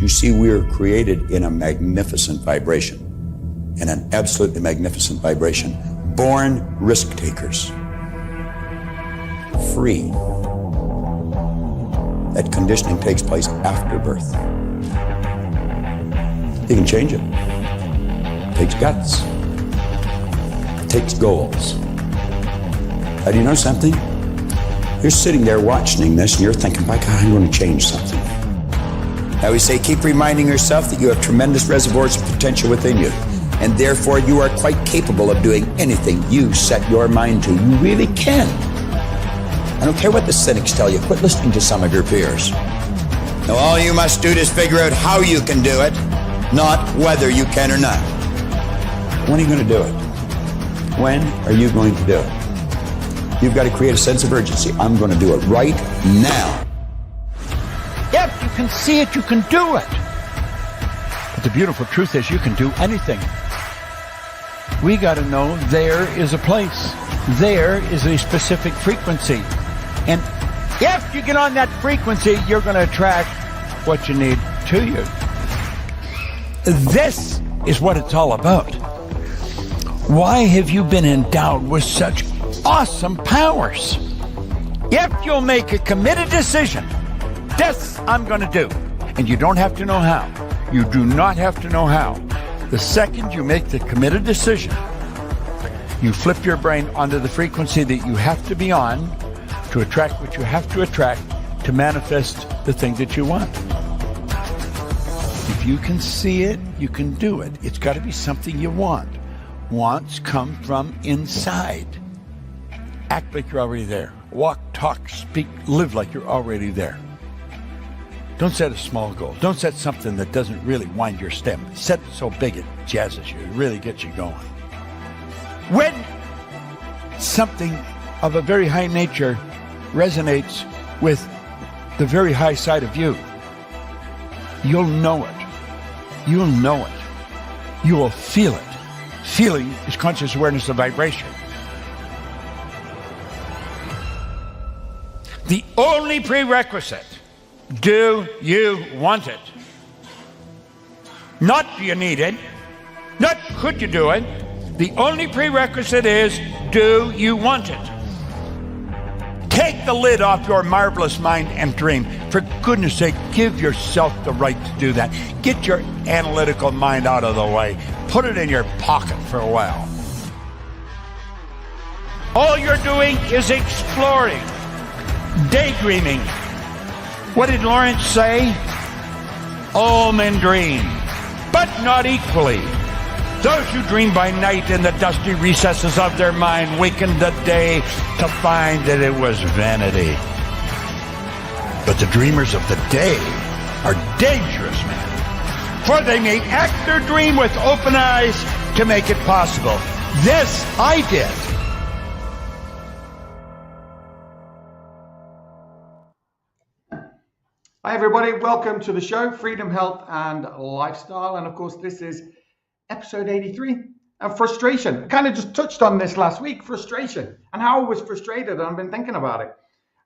You see, we are created in a magnificent vibration, in an absolutely magnificent vibration. Born risk takers. Free. That conditioning takes place after birth. You can change it. It takes guts. It takes goals. Do you know something? You're sitting there watching this and you're thinking, by God, I'm going to change something. I always say, keep reminding yourself that you have tremendous reservoirs of potential within you, and therefore you are quite capable of doing anything you set your mind to. You really can. I don't care what the cynics tell you. Quit listening to some of your peers. Now, all you must do is figure out how you can do it, not whether you can or not. When are you going to do it? When are you going to do it? You've got to create a sense of urgency. I'm going to do it right now. If you can see it, you can do it. But the beautiful truth is you can do anything. We got to know there is a place. There is a specific frequency. And if you get on that frequency, you're going to attract what you need to you. This is what it's all about. Why have you been endowed with such awesome powers? If you'll make a committed decision, this I'm going to do. And you don't have to know how. You do not have to know how. The second you make the committed decision, you flip your brain onto the frequency that you have to be on to attract what you have to attract to manifest the thing that you want. If you can see it, you can do it. It's got to be something you want. Wants come from inside. Act like you're already there. Walk, talk, speak, live like you're already there. Don't set a small goal. Don't set something that doesn't really wind your stem. Set it so big it jazzes you. It really gets you going. When something of a very high nature resonates with the very high side of you, you'll know it. You'll know it. You will feel it. Feeling is conscious awareness of vibration. The only prerequisite, do you want it? Not do you need it, not could you do it. The only prerequisite is, do you want it? Take the lid off your marvelous mind and dream. For goodness sake, give yourself the right to do that. Get your analytical mind out of the way. Put it in your pocket for a while. All you're doing is exploring, daydreaming. What did Lawrence say? All men dream, but not equally. Those who dream by night in the dusty recesses of their mind wakened the day to find that it was vanity. But the dreamers of the day are dangerous men, for they may act their dream with open eyes to make it possible. This I did. Hi everybody, welcome to the show, Freedom, Health and Lifestyle. And of course, this is episode 83, and frustration. I kind of just touched on this last week, frustration, and how I was frustrated, and I've been thinking about it.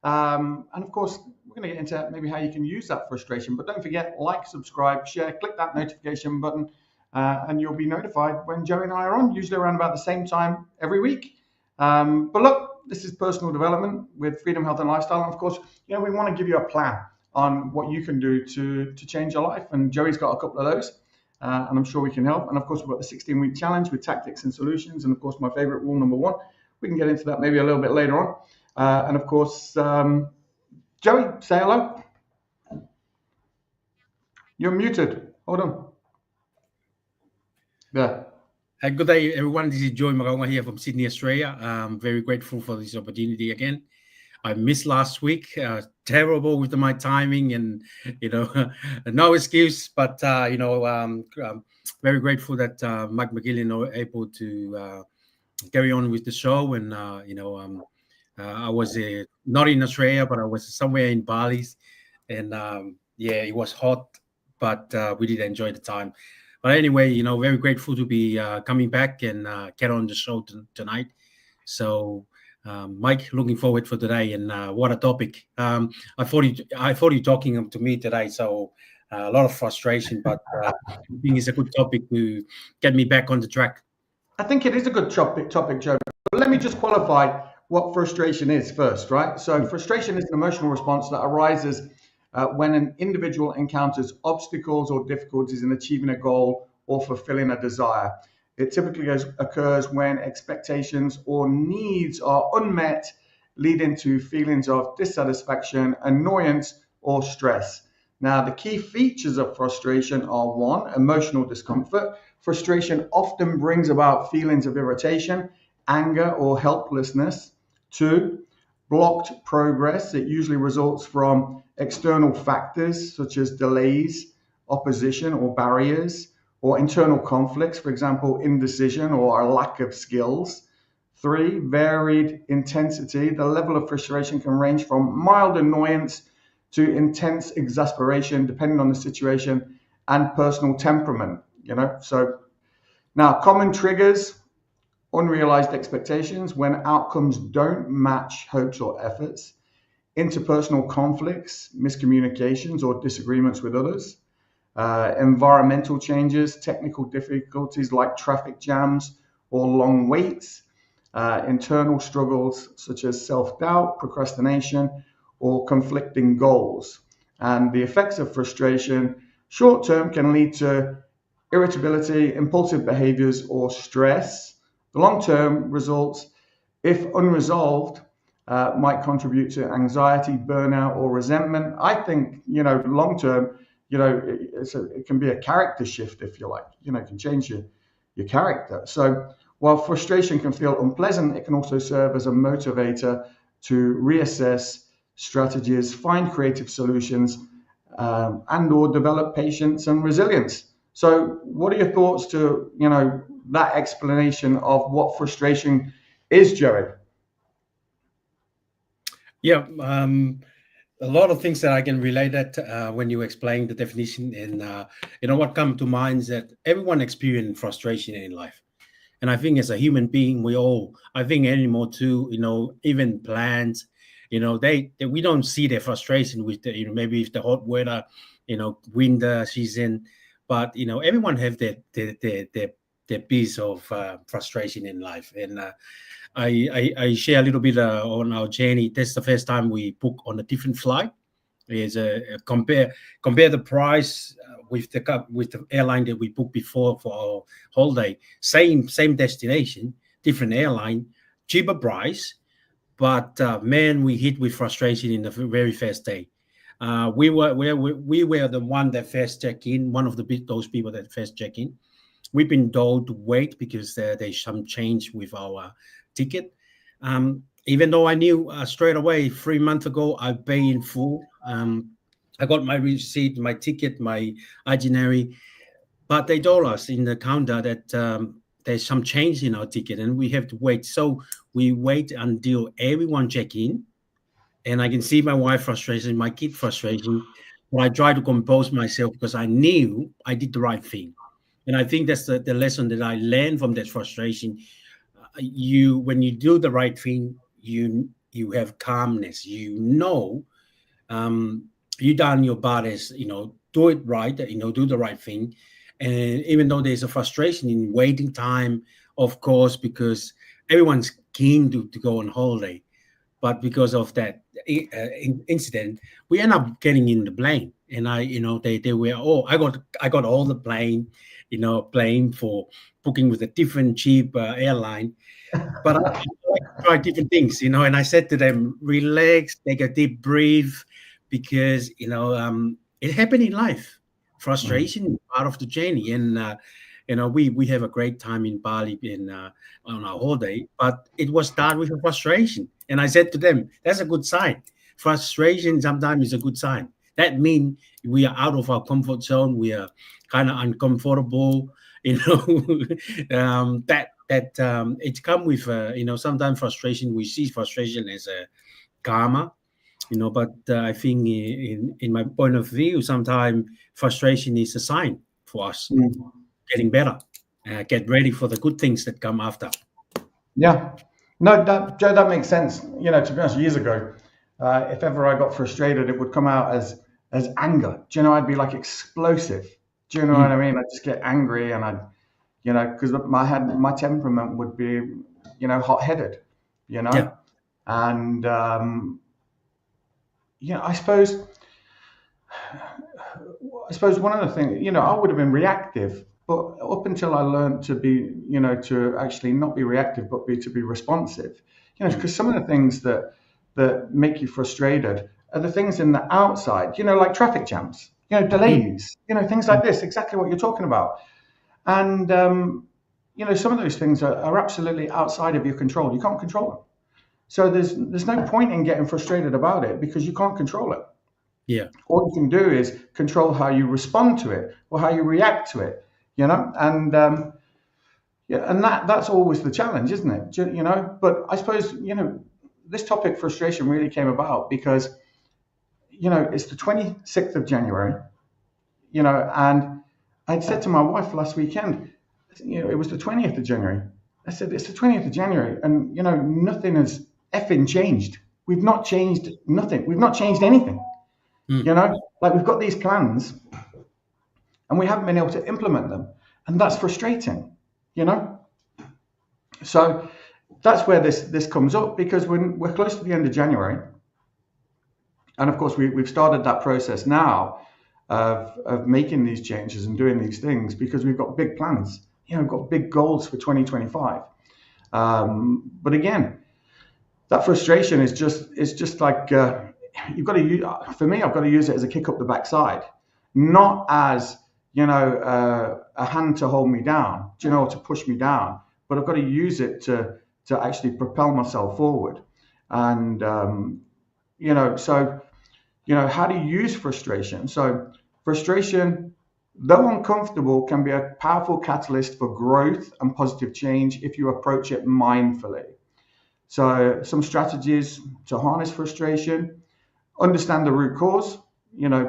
And of course, we're going to get into maybe how you can use that frustration. But don't forget, like, subscribe, share, click that notification button, and you'll be notified when Joey and I are on, usually around about the same time every week. But look, this is personal development with Freedom, Health and Lifestyle. And of course, we want to give you a plan on what you can do to change your life. And Joey's got a couple of those. And I'm sure we can help. And of course, we've got the 16-week challenge with tactics and solutions. And of course, my favorite rule number 1. We can get into that maybe a little bit later on. And of course, Joey, say hello. You're muted. Hold on. There. Good day, everyone. This is Joey Maronga here from Sydney, Australia. I'm very grateful for this opportunity again. I missed last week, terrible with my timing and, no excuse, but, I'm very grateful that Mike McGillian were able to carry on with the show. And, I was not in Australia, but I was somewhere in Bali. And, it was hot, but we did enjoy the time. But anyway, very grateful to be coming back and get on the show tonight. So, Mike, looking forward for today, and what a topic! I thought you talking to me today, so a lot of frustration. But I think it's a good topic to get me back on the track. I think it is a good topic, Joe. But let me just qualify what frustration is first, right? So frustration is an emotional response that arises when an individual encounters obstacles or difficulties in achieving a goal or fulfilling a desire. It typically occurs when expectations or needs are unmet, leading to feelings of dissatisfaction, annoyance, or stress. Now, the key features of frustration are: one, emotional discomfort. Frustration often brings about feelings of irritation, anger, or helplessness. Two, blocked progress. It usually results from external factors such as delays, opposition, or barriers, or internal conflicts, for example, indecision or a lack of skills. Three, varied intensity. The level of frustration can range from mild annoyance to intense exasperation, depending on the situation and personal temperament. So now, common triggers: unrealized expectations, when outcomes don't match hopes or efforts; interpersonal conflicts, miscommunications or disagreements with others; environmental changes, technical difficulties like traffic jams or long waits; internal struggles such as self-doubt, procrastination, or conflicting goals. And the effects of frustration, short term, can lead to irritability, impulsive behaviors, or stress. The long term results, if unresolved, might contribute to anxiety, burnout, or resentment. I think, long term, it can be a character shift, if you like. It can change your character. So while frustration can feel unpleasant, it can also serve as a motivator to reassess strategies, find creative solutions, and or develop patience and resilience. So what are your thoughts to, that explanation of what frustration is, Joey? Yeah, a lot of things that I can relate that when you explain the definition. And what come to mind is that everyone experiences frustration in life. And I think as a human being, I think animal too, even plants, we don't see their frustration with maybe if the hot weather, winter season, but everyone have their piece of frustration in life. And I share a little bit on our journey. That's the first time we book on a different flight. Is compare the price with the airline that we booked before for our holiday. Same destination, different airline, cheaper price. But man, we hit with frustration in the very first day. We were the one that first check in. One of those people that first check in. We've been told to wait because there's some change with our ticket. Even though I knew straight away 3 months ago I pay in full. I got my receipt, my ticket, my itinerary, but they told us in the counter that there's some change in our ticket and we have to wait. So we wait until everyone check in, and I can see my wife frustration, my kid frustration. But I try to compose myself because I knew I did the right thing. And I think that's the lesson that I learned from that frustration. When you do the right thing, you have calmness. You done your best, do it right, do the right thing. And even though there's a frustration in waiting time, of course, because everyone's keen to go on holiday, but because of that incident, we end up getting in the blame. And they were, I got all the blame, blame for booking with a different cheap airline. But I like to try different things, and I said to them, relax, take a deep breath, because it happened in life. Frustration is part of the journey, and we have a great time in Bali on our holiday, but it was started with a frustration. And I said to them, that's a good sign. Frustration sometimes is a good sign. That means we are out of our comfort zone. We are kind of uncomfortable. That it comes with sometimes frustration. We see frustration as a karma, but I think in my point of view, sometimes frustration is a sign for us getting better, get ready for the good things that come after. Yeah, no, Joe, that makes sense. To be honest, years ago, if ever I got frustrated, it would come out as as anger. Do you know, I'd be like explosive. Do you know what I mean? I'd just get angry, and I'd, because my temperament would be, hot-headed, Yeah. and I suppose one of the things, I would have been reactive, but up until I learned to be, to actually not be reactive, but to be responsive, because some of the things that make you frustrated are the things in the outside, like traffic jams, delays, things like this, exactly what you're talking about. And, some of those things are absolutely outside of your control. You can't control them. So there's no point in getting frustrated about it because you can't control it. Yeah. All you can do is control how you respond to it or how you react to it, and and that's always the challenge, isn't it? But I suppose, this topic, frustration, really came about because, it's the 26th of January, and I'd said to my wife last weekend, it was the 20th of January. I said, it's the 20th of January, and, nothing has effing changed. We've not changed nothing. We've not changed anything. Like we've got these plans and we haven't been able to implement them. And that's frustrating, So that's where this comes up, because when we're close to the end of January, and of course we've started that process now of making these changes and doing these things because we've got big plans, we've got big goals for 2025. But again, that frustration is just like, you've got to use, for me, I've got to use it as a kick up the backside, not as, a hand to hold me down, or to push me down, but I've got to use it to actually propel myself forward. And, so, how do you use frustration? So frustration, though uncomfortable, can be a powerful catalyst for growth and positive change if you approach it mindfully. So some strategies to harness frustration: understand the root cause,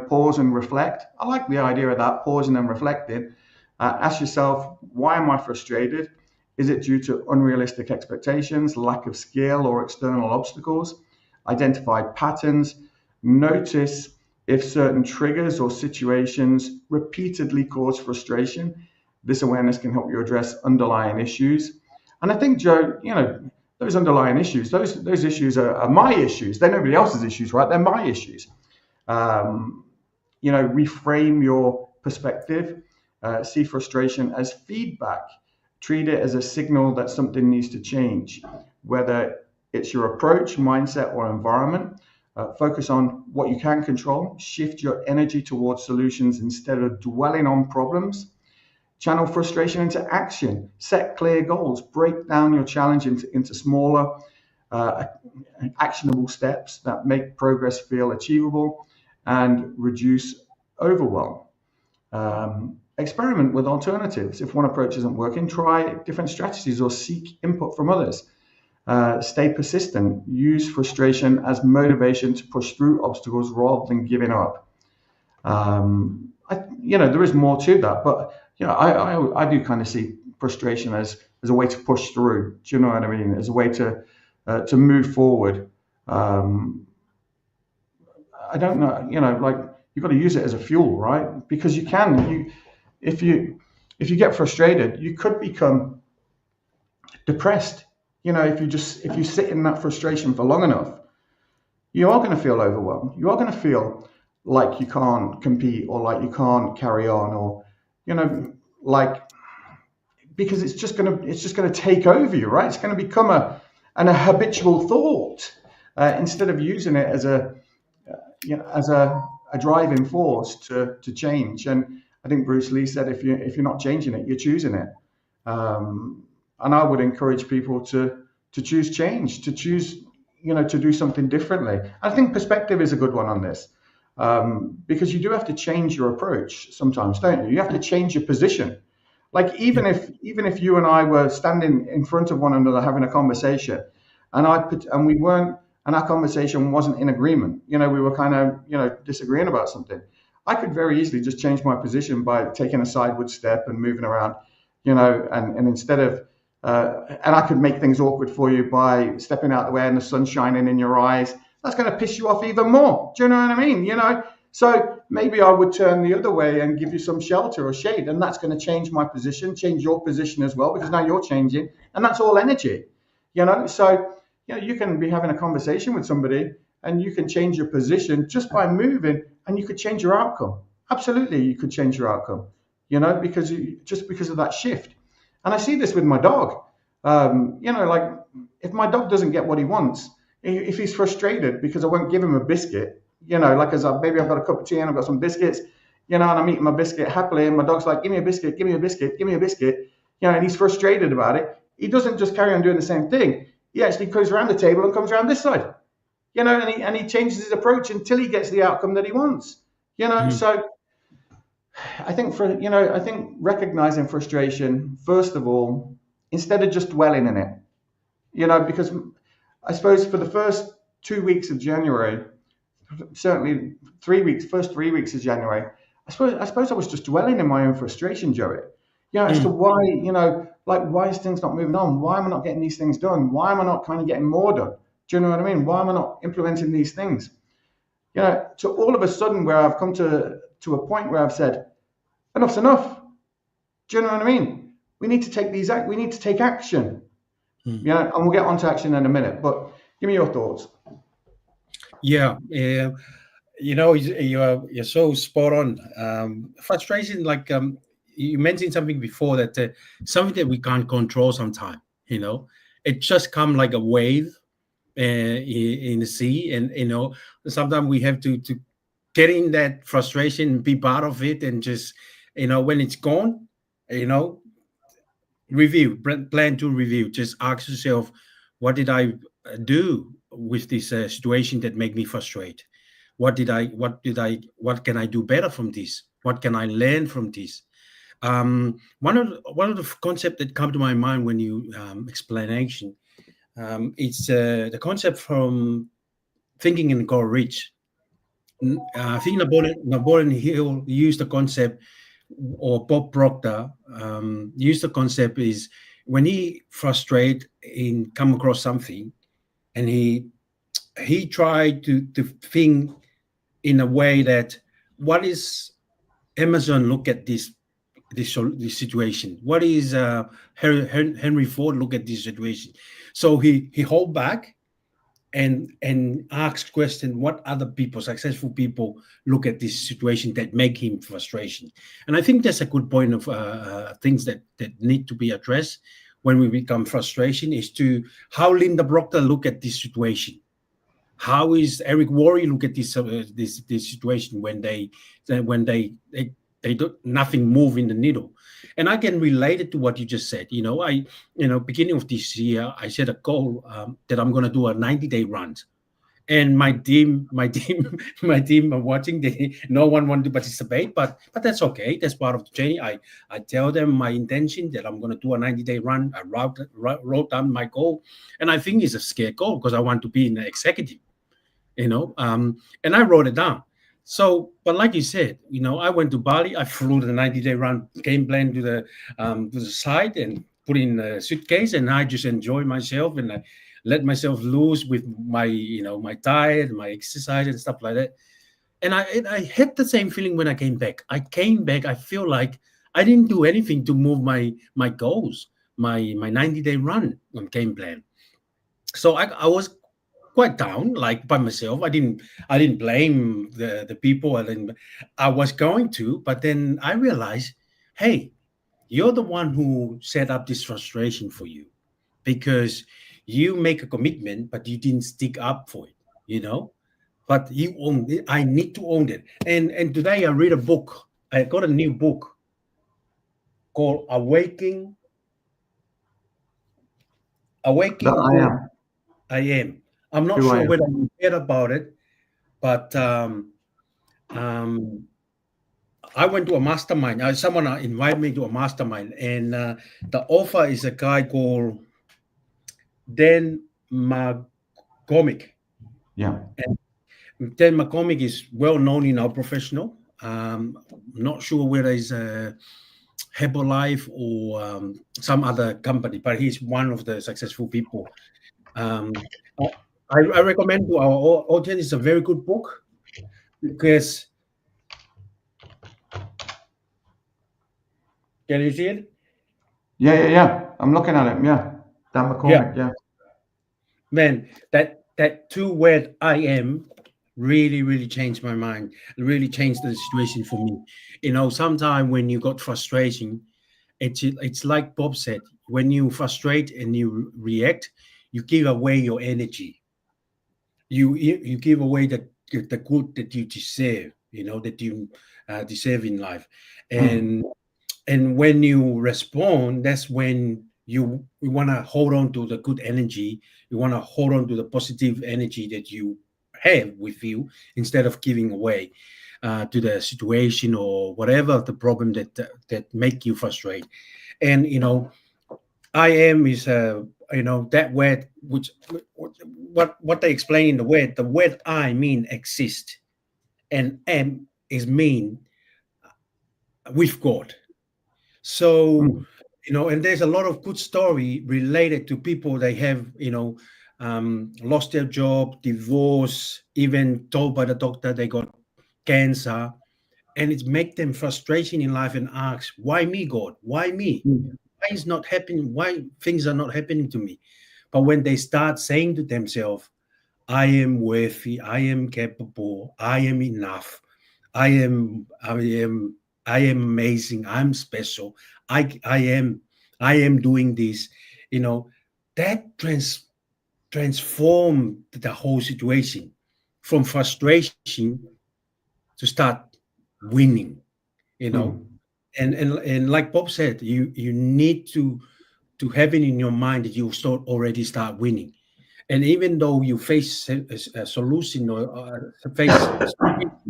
pause and reflect. I like the idea of that, pausing and reflecting. Ask yourself, why am I frustrated? Is it due to unrealistic expectations, lack of skill, or external obstacles? Identify patterns. Notice if certain triggers or situations repeatedly cause frustration. This awareness can help you address underlying issues. And I think, Joe, those underlying issues, those issues are my issues. They're nobody else's issues, right? They're my issues. Reframe your perspective. See frustration as feedback. Treat it as a signal that something needs to change, whether it's your approach, mindset, or environment. Focus on what you can control. Shift your energy towards solutions instead of dwelling on problems. Channel frustration into action. Set clear goals. Break down your challenge into smaller, actionable steps that make progress feel achievable and reduce overwhelm. Experiment with alternatives. If one approach isn't working, try different strategies or seek input from others. Stay persistent. Use frustration as motivation to push through obstacles rather than giving up. There is more to that, but I do kind of see frustration as a way to push through. Do you know what I mean? As a way to move forward. I don't know. Like you've got to use it as a fuel, right? Because you can. If you get frustrated, you could become depressed. If you sit in that frustration for long enough, you are going to feel overwhelmed. You are going to feel like you can't compete or like you can't carry on, or because it's just going to take over you, right? It's going to become a habitual thought instead of using it as a driving force to change. And I think Bruce Lee said, if you're not changing it, you're choosing it. And I would encourage people to choose change, to choose, to do something differently. I think perspective is a good one on this, because you do have to change your approach sometimes, don't you? You have to change your position. Like even if you and I were standing in front of one another having a conversation, and our conversation wasn't in agreement, we were kind of disagreeing about something, I could very easily just change my position by taking a sideward step and moving around, and instead of and I could make things awkward for you by stepping out the way and the sun shining in your eyes. That's going to piss you off even more. Do you know what I mean? So maybe I would turn the other way and give you some shelter or shade, and that's going to change my position, change your position as well, because now you're changing, and that's all energy, So, you can be having a conversation with somebody, and you can change your position just by moving, and you could change your outcome. Absolutely, you could change your outcome, because because of that shift. And I see this with my dog. Like if my dog doesn't get what he wants, if he's frustrated because I won't give him a biscuit, like maybe I've got a cup of tea and I've got some biscuits, and I'm eating my biscuit happily, and my dog's like, give me a biscuit, give me a biscuit, give me a biscuit, and he's frustrated about it. He doesn't just carry on doing the same thing. He actually goes around the table and comes around this side, and he changes his approach until he gets the outcome that he wants, So I think I think recognizing frustration, first of all, instead of just dwelling in it, because I suppose for the first 2 weeks of January, certainly first 3 weeks of January, I suppose I was just dwelling in my own frustration, Joey. As to why, why is things not moving on? Why am I not getting these things done? Why am I not kind of getting more done? Do you know what I mean? Why am I not implementing these things? So all of a sudden, where I've come to a point where I've said, enough's enough. Do you know what I mean? We need to take we need to take action. And we'll get onto action in a minute. But give me your thoughts. Yeah, you're so spot on. Frustration, like you mentioned something before, that something that we can't control sometimes. It just comes like a wave in the sea, and sometimes we have to get in that frustration, be part of it, and just when it's gone, review, plan to review. Just ask yourself, what did I do with this situation that made me frustrated? What can I do better from this? What can I learn from this? One of the concepts that come to my mind when you explanation, it's the concept from Thinking and Grow Rich. I think Napoleon Hill used the concept, or Bob Proctor used the concept, is when he frustrated and come across something, and he tried to think in a way that, what is Amazon look at this situation? What is Henry Ford look at this situation? So he hold back and ask question, what other people, successful people, look at this situation that make him frustration. And I think that's a good point of things that need to be addressed when we become frustration, is to how Linda Proctor look at this situation. How is Eric Worre look at this situation when they do nothing move in the needle? And I can relate it to what you just said. Beginning of this year, I set a goal that I'm going to do a 90-day run. And my team are watching. No one wanted to participate, but that's okay. That's part of the journey. I tell them my intention, that I'm going to do a 90-day run. I wrote down my goal, and I think it's a scare goal because I want to be an executive. And I wrote it down. So, but like you said, I went to Bali. I flew the 90-day run game plan to the side and put in a suitcase, and I just enjoy myself, and I let myself loose with my my diet, my exercise, and stuff like that. And I had the same feeling when I came back. I feel like I didn't do anything to move my goals, my 90-day run game plan. So I was quite down, like by myself. I didn't blame the people. I was going to, but then I realized, hey, you're the one who set up this frustration for you, because you make a commitment, but you didn't stick up for it, But you own it. I need to own it. And today I read a book. I got a new book called Awakening. I Am. I'm not sure whether you heard about it, but I went to a mastermind. Someone invited me to a mastermind, and the author is a guy called Dan McCormick. Yeah. And Dan McCormick is well known in our professional. Not sure whether it's Herbalife or some other company, but he's one of the successful people. I recommend to our audience, it's a very good book, because Can you see it? Yeah. I'm looking at it. Yeah, Dan Yeah, McCormick. Yeah. man, that two word I am really changed my mind, really changed the situation for me. Sometimes when you got frustration, it's like Bob said, when you frustrate and you react, you give away your energy. You give away the good that you deserve, that you deserve in life. Mm. And when you respond, that's when you want to hold on to the good energy. You want to hold on to the positive energy that you have with you, instead of giving away to the situation or whatever the problem that make you frustrate. And I am is that word, which what they explain in the word I mean exist, and am is mean with God. So, Mm. and there's a lot of good story related to people they have, lost their job, divorce, even told by the doctor they got cancer, and it make them frustration in life and ask, why me, God? Why me? Mm. Why is not happening? Why things are not happening to me? But when they start saying to themselves, I am worthy, I am capable, I am enough, I am, I am, I am amazing, I'm special, I am, I am doing this, that transform the whole situation from frustration to start winning, you know. Mm. And like Bob said, you need to have it in your mind that you already start winning. And even though you face a solution or face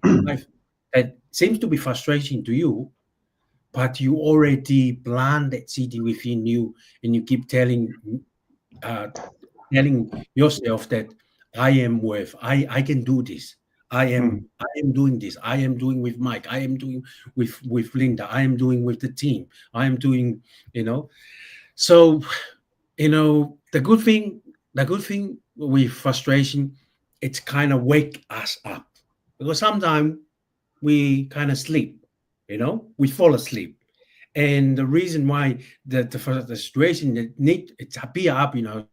life that seems to be frustrating to you, but you already plant that seed within you, and you keep uh, telling yourself that I am worth, I can do this. Mm. I am doing this. I am doing with Mike. I am doing with Linda. I am doing with the team. I am doing, you know. So, the good thing with frustration, it's kind of wake us up, because sometimes we kind of sleep, we fall asleep. And the reason why the situation that need it's appear up in our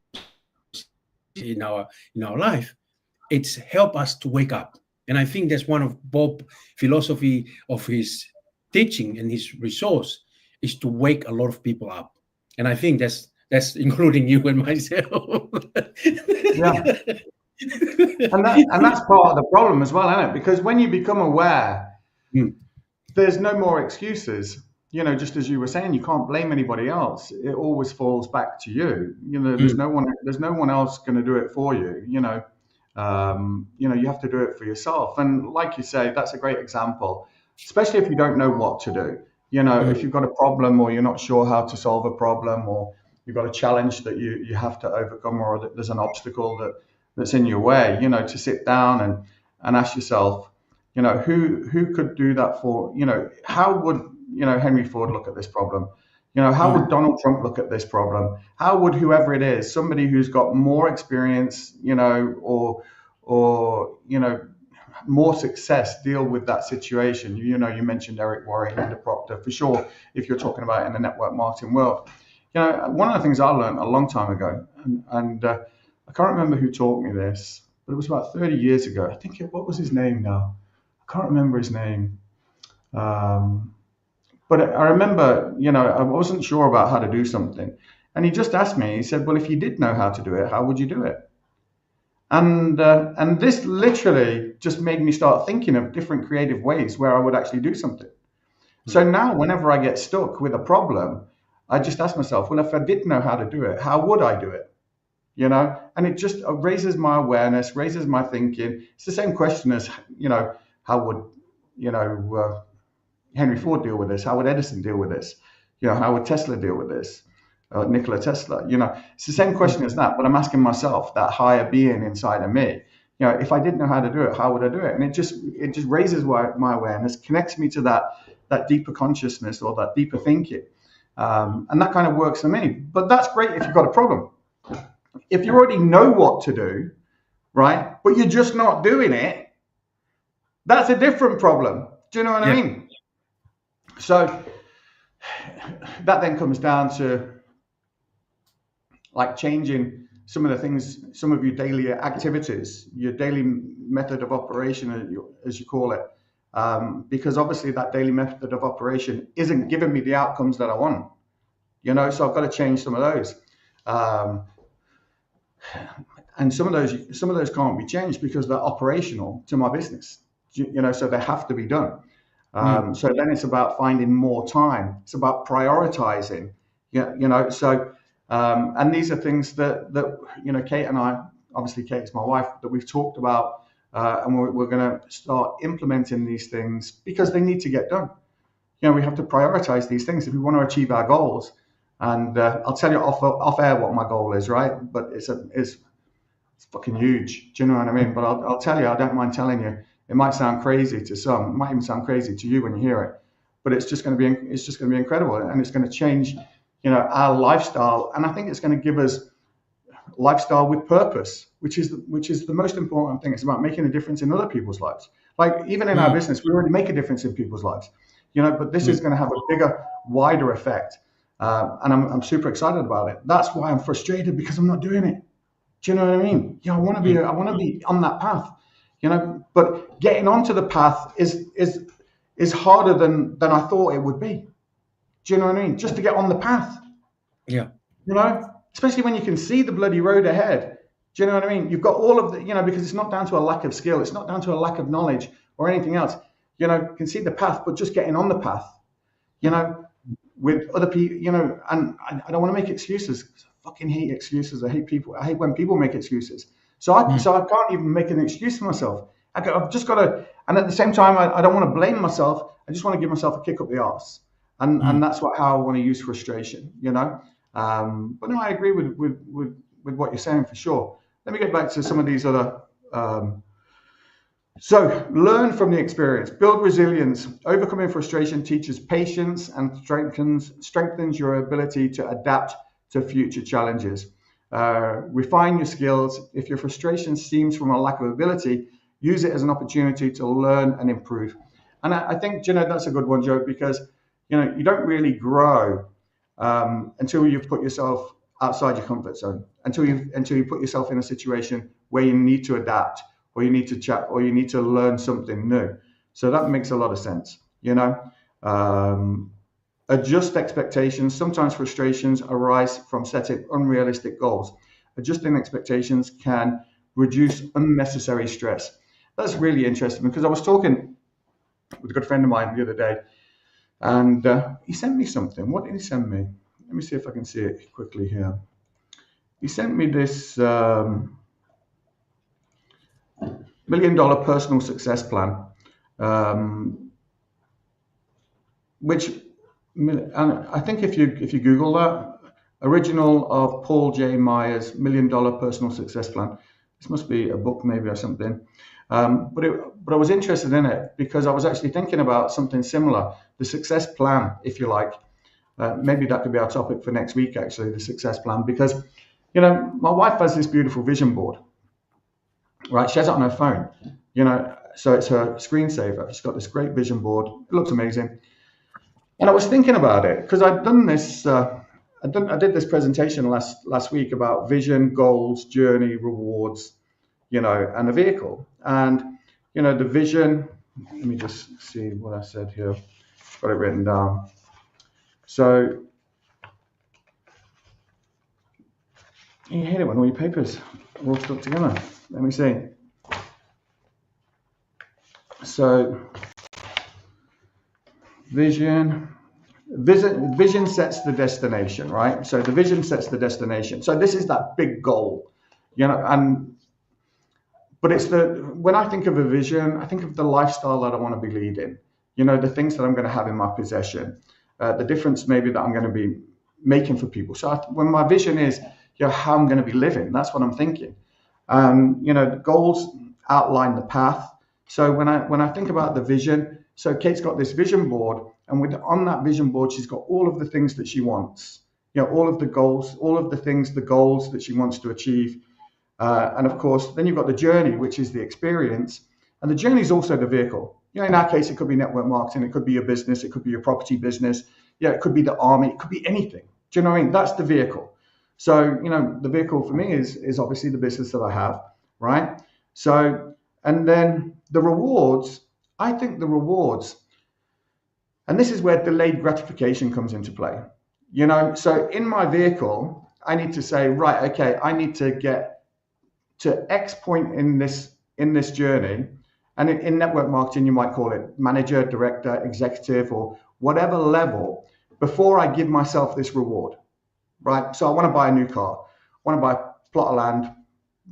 life, it's help us to wake up. And I think that's one of Bob philosophy of his teaching and his resource, is to wake a lot of people up. And I think that's including you and myself. Yeah. And that's part of the problem as well, isn't it? Because when you become aware, Mm, there's no more excuses. Just as you were saying, you can't blame anybody else. It always falls back to you. There's mm, no one else going to do it for you. You have to do it for yourself. And like you say, that's a great example, especially if you don't know what to do. If mm, you've got a problem, or you're not sure how to solve a problem, or you've got a challenge that you have to overcome, or that there's an obstacle that's in your way, to sit down and ask yourself, who could do that for, how would, Henry Ford look at this problem? How would mm, Donald Trump look at this problem? How would whoever it is, somebody who's got more experience, or more success, deal with that situation? You mentioned Eric Worre, Linda Proctor, for sure. If you're talking about in the network marketing world, one of the things I learned a long time ago, and I can't remember who taught me this, but it was about 30 years ago. I think what was his name now? I can't remember his name. But I remember, I wasn't sure about how to do something. And he just asked me, he said, well, if you did know how to do it, how would you do it? And this literally just made me start thinking of different creative ways where I would actually do something. So mm, now, whenever I get stuck with a problem, I just ask myself, well, if I did know how to do it, how would I do it? And it just raises my awareness, raises my thinking. It's the same question as, how would, Henry Ford deal with this? How would Edison deal with this? How would Tesla deal with this? Nikola Tesla. It's the same question as that, but I'm asking myself, that higher being inside of me. If I didn't know how to do it, how would I do it? And it just raises my awareness, connects me to that deeper consciousness, or that deeper thinking, and that kind of works for me. But that's great if you've got a problem. If you already know what to do, right, but you're just not doing it, that's a different problem. Do you know what I yeah. mean? So that then comes down to like changing some of the things, some of your daily activities, your daily method of operation, as you call it, because obviously that daily method of operation isn't giving me the outcomes that I want, so I've got to change some of those. And some of those can't be changed because they're operational to my business, so they have to be done. So then it's about finding more time. It's about prioritizing, and these are things that Kate and I, obviously Kate is my wife, that we've talked about, and we're going to start implementing these things because they need to get done. We have to prioritize these things if we want to achieve our goals. And I'll tell you off air what my goal is, right? But it's fucking huge. Do you know what I mean? But I'll tell you, I don't mind telling you. It might sound crazy to some. It might even sound crazy to you when you hear it. But it's just going to be incredible, and it's going to change, our lifestyle. And I think it's going to give us lifestyle with purpose, which is the most important thing. It's about making a difference in other people's lives. Like even in our business, we already make a difference in people's lives, But this is going to have a bigger, wider effect, and I'm super excited about it. That's why I'm frustrated, because I'm not doing it. Do you know what I mean? I want to be on that path. But getting onto the path is harder than I thought it would be. Do you know what I mean? Just to get on the path. Yeah. Especially when you can see the bloody road ahead. Do you know what I mean? You've got all of the, because it's not down to a lack of skill. It's not down to a lack of knowledge or anything else. You can see the path, but just getting on the path, with other people, and I don't want to make excuses. I fucking hate excuses. I hate people. I hate when people make excuses. So I can't even make an excuse for myself. I've just got to, and at the same time, I don't want to blame myself. I just want to give myself a kick up the arse. And that's how I want to use frustration, But no, I agree with what you're saying for sure. Let me get back to some of these other. So learn from the experience, build resilience. Overcoming frustration teaches patience and strengthens your ability to adapt to future challenges. Refine your skills. If your frustration stems from a lack of ability, use it as an opportunity to learn and improve. And I think, that's a good one, Joe, because, you don't really grow until you've put yourself outside your comfort zone, until you put yourself in a situation where you need to adapt, or you need to chat, or you need to learn something new. So that makes a lot of sense, Adjust expectations. Sometimes frustrations arise from setting unrealistic goals. Adjusting expectations can reduce unnecessary stress. That's really interesting, because I was talking with a good friend of mine the other day, and he sent me something. What did he send me? Let me see if I can see it quickly here. He sent me this $1 million personal success plan, which, and I think if you Google that, original of Paul J. Meyer's $1 Million Personal Success Plan. This must be a book maybe or something. But I was interested in it because I was actually thinking about something similar, the success plan, if you like. Maybe that could be our topic for next week, actually, the success plan, because, my wife has this beautiful vision board, right? She has it on her phone, so it's her screensaver. She's got this great vision board. It looks amazing. And I was thinking about it because I'd done this, I did this presentation last week about vision, goals, journey, rewards, and a vehicle. And, the vision, let me just see what I said here. Got it written down. So you hate it when all your papers are all stuck together. Let me see. So vision sets the destination, right? So the vision sets the destination. So this is that big goal, but when I think of a vision, I think of the lifestyle that I want to be leading, the things that I'm going to have in my possession, the difference maybe that I'm going to be making for people. So when my vision is, how I'm going to be living, that's what I'm thinking. The goals outline the path. So when I think about the vision, so Kate's got this vision board, and on that vision board, she's got all of the things that she wants, all of the goals, all of the goals that she wants to achieve. And of course, then you've got the journey, which is the experience. And the journey is also the vehicle. In our case, it could be network marketing, it could be your business, it could be your property business, Yeah, it could be the army, it could be anything. Do you know what I mean? That's the vehicle. So, the vehicle for me is obviously the business that I have, right? So, and then the rewards, I think the rewards, and this is where delayed gratification comes into play. So in my vehicle, I need to say, right, okay, I need to get to X point in this journey. And in network marketing, you might call it manager, director, executive, or whatever level, before I give myself this reward, right? So I want to buy a new car, want to buy a plot of land,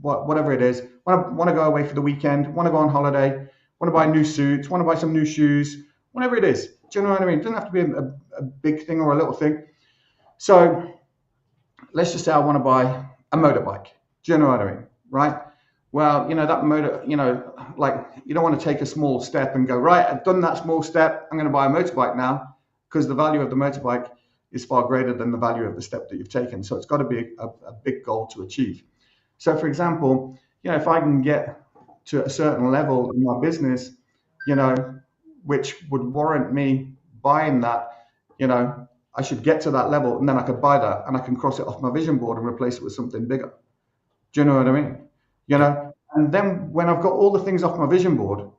whatever it is, want to go away for the weekend, want to go on holiday, want to buy new suits, want to buy some new shoes, whatever it is. Do you know what I mean? It doesn't have to be a big thing or a little thing. So let's just say I want to buy a motorbike. Do you know what I mean? Right? Well, that motor, like you don't want to take a small step and go, right, I've done that small step, I'm going to buy a motorbike now, because the value of the motorbike is far greater than the value of the step that you've taken. So it's got to be a big goal to achieve. So for example, if I can get to a certain level in my business, which would warrant me buying that, I should get to that level, and then I could buy that and I can cross it off my vision board and replace it with something bigger. Do you know what I mean? And then when I've got all the things off my vision board,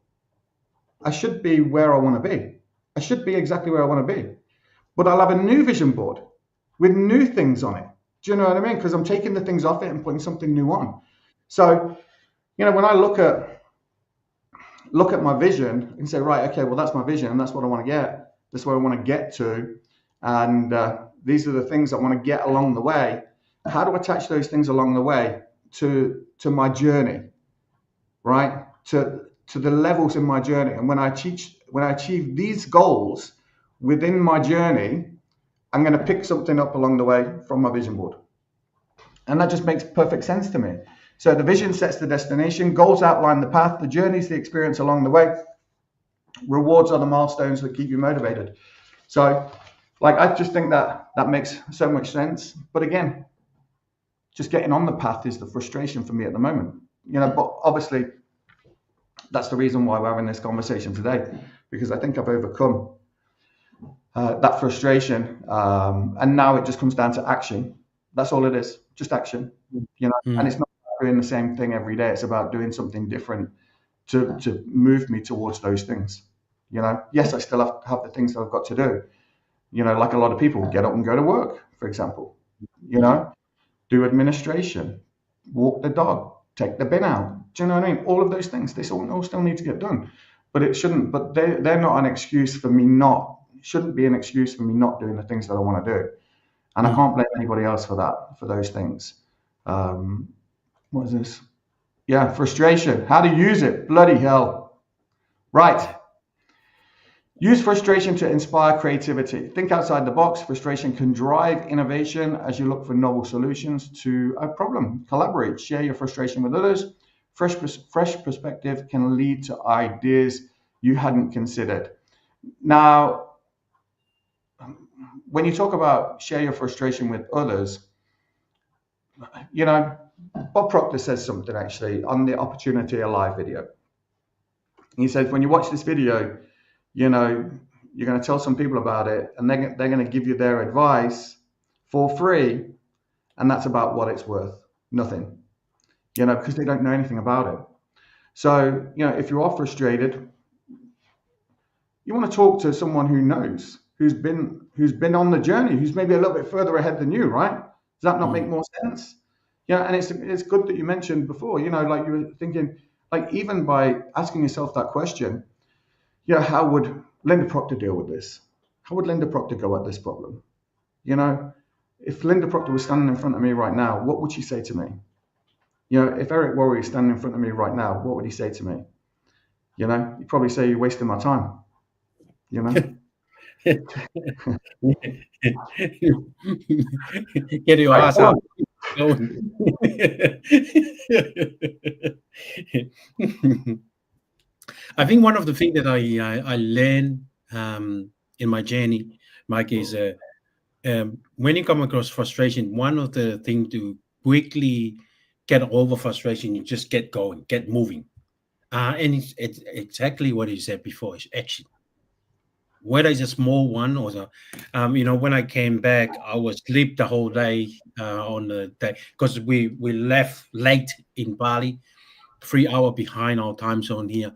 I should be where I want to be. I should be exactly where I want to be. But I'll have a new vision board with new things on it. Do you know what I mean? Because I'm taking the things off it and putting something new on. So, when I look at my vision and say, right, okay, well, that's my vision and that's what I want to get. That's where I want to get to. And these are the things I want to get along the way. How to attach those things along the way to my journey, right? To the levels in my journey. And when I achieve these goals within my journey, I'm going to pick something up along the way from my vision board. And that just makes perfect sense to me. So the vision sets the destination, goals outline the path, the journey is the experience along the way, rewards are the milestones that keep you motivated. So I just think that makes so much sense. But again, just getting on the path is the frustration for me at the moment. But obviously that's the reason why we're having this conversation today, because I think I've overcome that frustration. And now it just comes down to action. That's all it is, just action, and it's not doing the same thing every day. It's about doing something different to move me towards those things. Yes, I still have the things that I've got to do. Like a lot of people, get up and go to work, for example, do administration, walk the dog, take the bin out. Do you know what I mean? All of those things, they all still need to get done, but they're not an excuse for me shouldn't be an excuse for me not doing the things that I want to do. And I can't blame anybody else for those things. What is this? Yeah, frustration. How to use it. Bloody hell. Right. Use frustration to inspire creativity. Think outside the box. Frustration can drive innovation as you look for novel solutions to a problem. Collaborate. Share your frustration with others. Fresh perspective can lead to ideas you hadn't considered. Now, when you talk about share your frustration with others, Bob Proctor says something actually on the Opportunity Alive video. He says, when you watch this video, you're going to tell some people about it, and they're going to give you their advice for free, and that's about what it's worth. Nothing, because they don't know anything about it. So, if you are frustrated, you want to talk to someone who knows, who's been on the journey, who's maybe a little bit further ahead than you, right? Does that not make more sense? And it's good that you mentioned before, like you were thinking, like even by asking yourself that question, how would Linda Proctor deal with this? How would Linda Proctor go at this problem? If Linda Proctor was standing in front of me right now, what would she say to me? If Eric Worre is standing in front of me right now, what would he say to me? He'd probably say, you're wasting my time. Get your ass out. I think one of the things that I learned in my journey, Mike, is when you come across frustration, one of the things to quickly get over frustration, you just get going, get moving. And it's exactly what you said before, it's action. whether it's a small one or when I came back, I was asleep the whole day on the day because we left late in Bali, 3 hours behind our time zone here,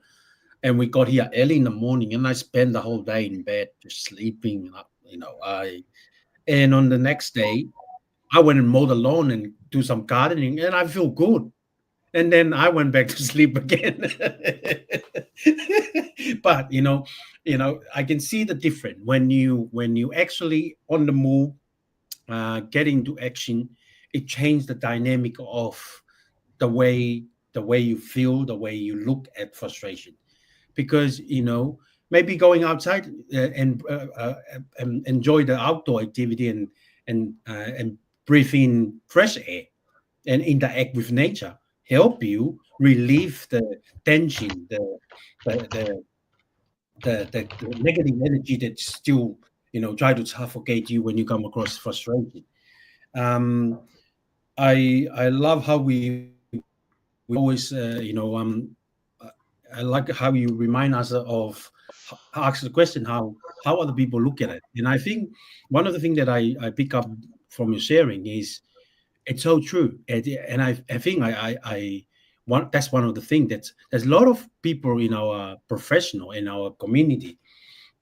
and we got here early in the morning, and I spent the whole day in bed just sleeping. And on the next day, I went and mowed the lawn and do some gardening, and I feel good. And then I went back to sleep again. But I can see the difference when you actually on the move, get into action. It changed the dynamic of the way you feel, the way you look at frustration. Because maybe going outside and enjoy the outdoor activity and breathe in fresh air and interact with nature help you relieve the tension, the the negative energy that still try to suffocate you when you come across frustration. um I love how we always I like how you remind us of ask the question how other people look at it. And I think one of the things that I pick up from your sharing is it's so true. And I think I want that's one of the things that there's a lot of people in our professional in our community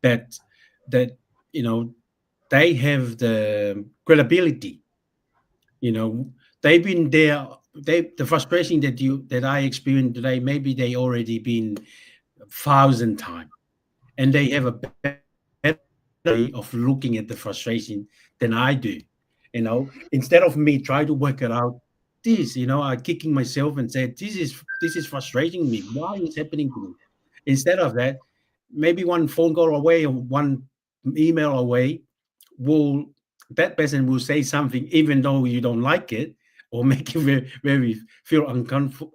that that you know they have the credibility. They've been there. The frustration that I experienced today, maybe they already been 1,000 times, and they have a better way of looking at the frustration than I do. Instead of me try to work it out, I kicking myself and said, this is frustrating me. Why is happening to me? Instead of that, maybe one phone call away or one email away, will that person will say something even though you don't like it, or make you very, very feel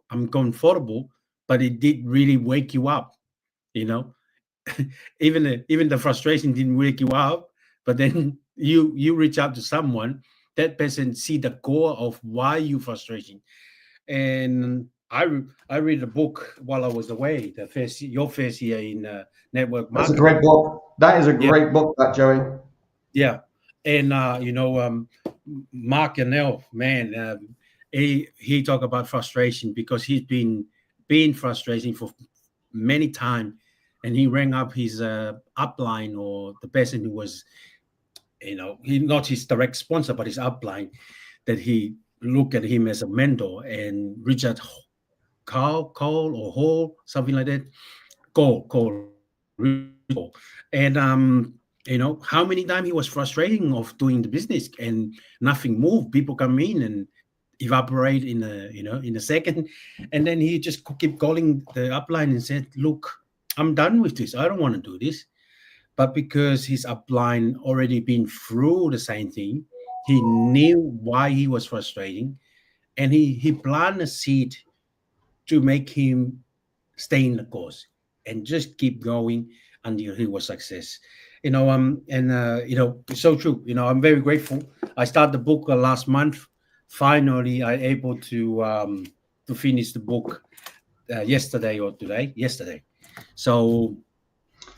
uncomfortable, but it did really wake you up. You know, even the frustration didn't wake you up, but then you reach out to someone, that person see the core of why you frustrating. And I read a book while I was away, your first year in network That's a marketing. great book. That is a Yeah, great book, that, Joey. yeah. And Mark Yanel, man, he talk about frustration because he's been frustrating for many time, and he rang up his upline, or the person who was, he not his direct sponsor, but his upline, that he looked at him as a mentor. And Richard Cole or Hall, something like that. Cole. And how many times he was frustrating of doing the business and nothing moved. People come in and evaporate in a second, and then he just keep calling the upline and said, "Look, I'm done with this. I don't want to do this." But because his upline already been through the same thing, he knew why he was frustrating, and he planted a seed to make him stay in the course and just keep going until he was success. It's so true. I'm very grateful. I started the book last month. Finally, I able to finish the book yesterday or today. Yesterday, so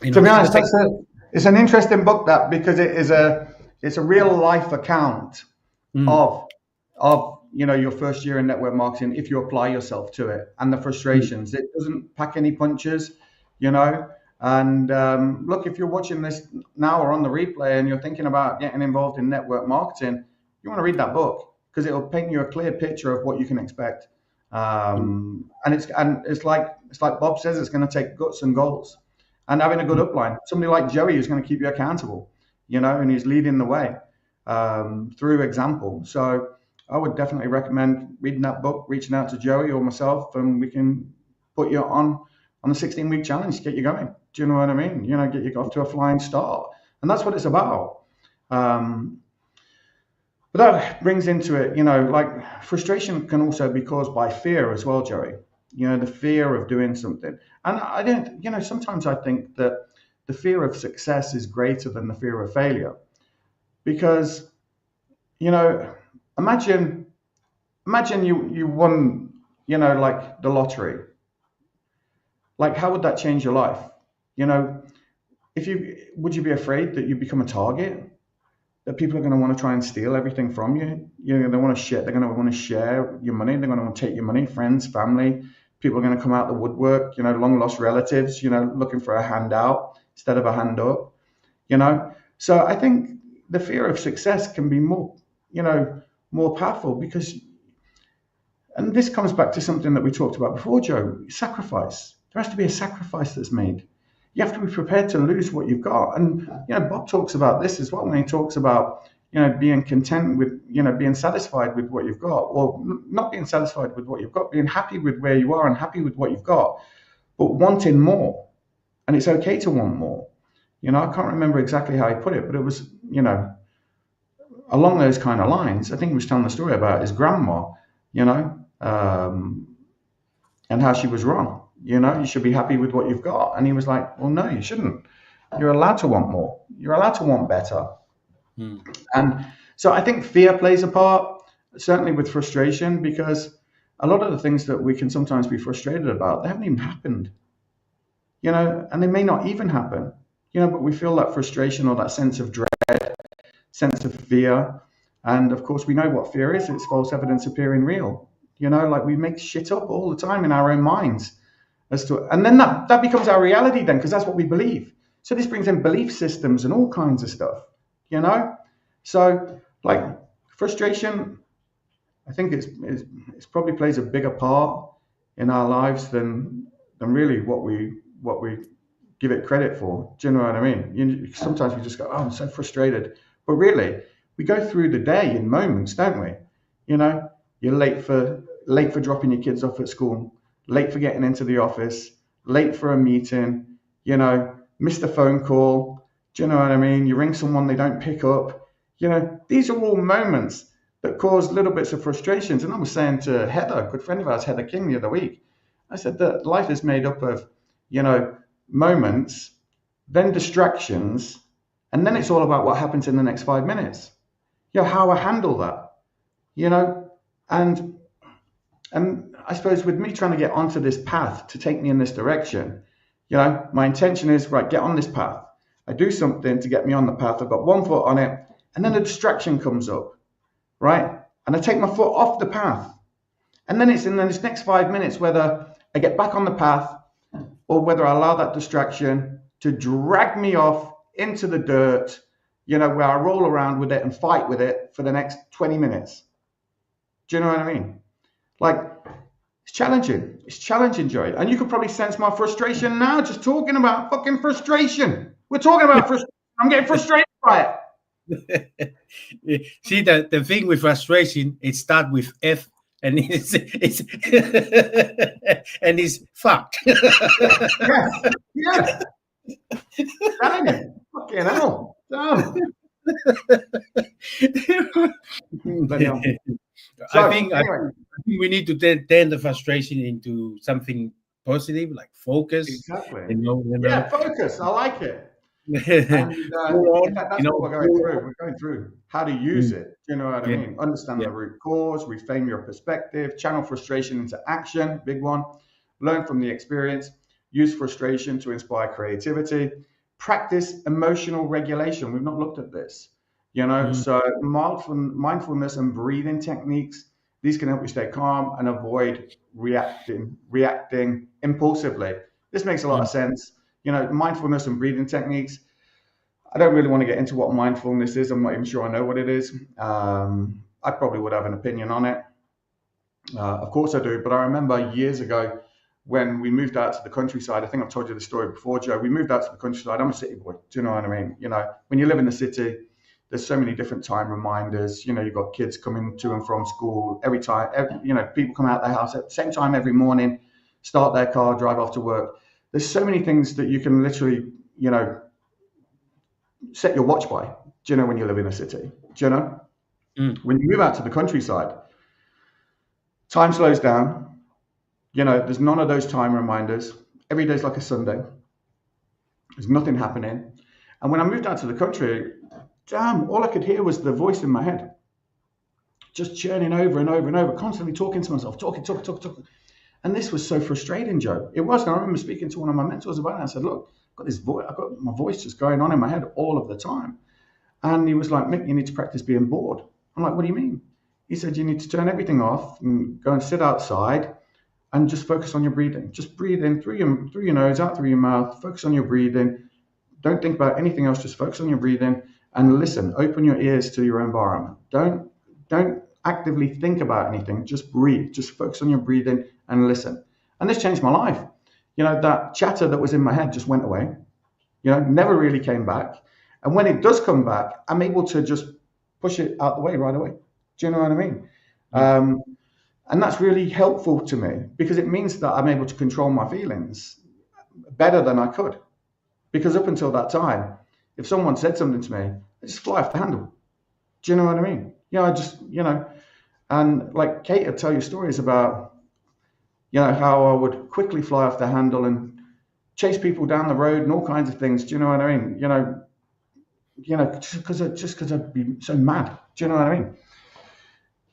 To be it's gonna honest, take. it's an interesting book, that, because it's a real life account Mm, of your first year in network marketing, if you apply yourself to it, and the mm, frustrations. It doesn't pack any punches, you know. And look, if you're watching this now or on the replay and you're thinking about getting involved in network marketing, you want to read that book, because it'll paint you a clear picture of what you can expect. mm, And it's like Bob says, it's going to take guts and goals, and having a good mm, upline, somebody like Joey who's going to keep you accountable, and he's leading the way through example. So I would definitely recommend reading that book, reaching out to Joey or myself, and we can put you on a 16-week challenge to get you going. Do you know what I mean? Get you off to a flying start, and that's what it's about. Um, but that brings into it, like, frustration can also be caused by fear as well, Joey. The fear of doing something, and I don't. Sometimes I think that the fear of success is greater than the fear of failure, because you know, imagine you won, like the lottery. Like, how would that change your life? You know, would you be afraid that you become a target? That people are going to want to try and steal everything from you? They're going to want to share your money. They're going to want to take your money, friends, family. People are going to come out the woodwork, long lost relatives, looking for a handout instead of a hand up, So I think the fear of success can be more powerful because, and this comes back to something that we talked about before, Joe, sacrifice. There has to be a sacrifice that's made. You have to be prepared to lose what you've got. And, Bob talks about this as well when he talks about, being content with, being satisfied with what you've got, or not being satisfied with what you've got, being happy with where you are and happy with what you've got, but wanting more. And it's okay to want more. I can't remember exactly how he put it, but it was, along those kind of lines. I think he was telling the story about his grandma, and how she was wrong. You should be happy with what you've got. And he was like, well, no, you shouldn't. You're allowed to want more. You're allowed to want better. And so I think fear plays a part, certainly with frustration, because a lot of the things that we can sometimes be frustrated about, they haven't even happened, and they may not even happen, but we feel that frustration or that sense of dread, sense of fear. And of course, we know what fear is. It's false evidence appearing real. Like we make shit up all the time in our own minds. And then that becomes our reality then, because that's what we believe. So this brings in belief systems and all kinds of stuff, So like frustration, I think it's probably plays a bigger part in our lives than really what we give it credit for. Do you know what I mean? Sometimes we just go, oh, I'm so frustrated. But really, we go through the day in moments, don't we? You're late for dropping your kids off at school, late for getting into the office, late for a meeting, missed a phone call. Do you know what I mean? You ring someone, they don't pick up. These are all moments that cause little bits of frustrations. And I was saying to Heather, a good friend of ours, Heather King, the other week, I said that life is made up of, moments, then distractions, and then it's all about what happens in the next 5 minutes. How I handle that, and I suppose with me trying to get onto this path to take me in this direction, my intention is, right, get on this path. I do something to get me on the path. I've got one foot on it, and then a distraction comes up, right? And I take my foot off the path. And then it's in this next 5 minutes whether I get back on the path or whether I allow that distraction to drag me off into the dirt, where I roll around with it and fight with it for the next 20 minutes. Do you know what I mean? Like, it's challenging. It's challenging, Joey. And you could probably sense my frustration now just talking about fucking frustration. We're talking about frustration. I'm getting frustrated by it. See, the thing with frustration, it starts with F, and it's and it's fucked. Yeah. Dang it. Fucking hell. Damn. I think we need to turn the frustration into something positive, like focus. Exactly. Yeah, focus. I like it. And that's what we're going through. We're going through how to use it. Do you know what I mean? Understand the root cause, reframe your perspective, channel frustration into action, big one. Learn from the experience, use frustration to inspire creativity, practice emotional regulation. We've not looked at this, so mindfulness and breathing techniques, these can help you stay calm and avoid reacting impulsively. This makes a lot of sense. Mindfulness and breathing techniques. I don't really want to get into what mindfulness is. I'm not even sure I know what it is. I probably would have an opinion on it. Of course I do. But I remember years ago when we moved out to the countryside. I think I've told you the story before, Joe. We moved out to the countryside. I'm a city boy. Do you know what I mean? When you live in the city, there's so many different time reminders. You've got kids coming to and from school every time. People come out their house at the same time every morning, start their car, drive off to work. There's so many things that you can literally, set your watch by, when you live in a city, When you move out to the countryside, time slows down, there's none of those time reminders. Every day's like a Sunday. There's nothing happening. And when I moved out to the country, all I could hear was the voice in my head, just churning over and over and over, constantly talking to myself, talking. And this was so frustrating, Joe. It was. And I remember speaking to one of my mentors about it. I said, look, got this voice, I've got my voice just going on in my head all of the time. And he was like, Mick, you need to practice being bored. I'm like, what do you mean? He said, you need to turn everything off and go and sit outside and just focus on your breathing. Just breathe in through your nose, out through your mouth, focus on your breathing. Don't think about anything else, just focus on your breathing and listen. Open your ears to your environment. Don't actively think about anything, just breathe. Just focus on your breathing and listen. And this changed my life. That chatter that was in my head just went away. Never really came back. And when it does come back, I'm able to just push it out the way right away. Do you know what I mean? Yeah. And that's really helpful to me because it means that I'm able to control my feelings better than I could. Because up until that time, if someone said something to me, I just fly off the handle. Do you know what I mean? And like Kate would tell you stories about, how I would quickly fly off the handle and chase people down the road and all kinds of things. Do you know what I mean? Just because I'd be so mad. Do you know what I mean?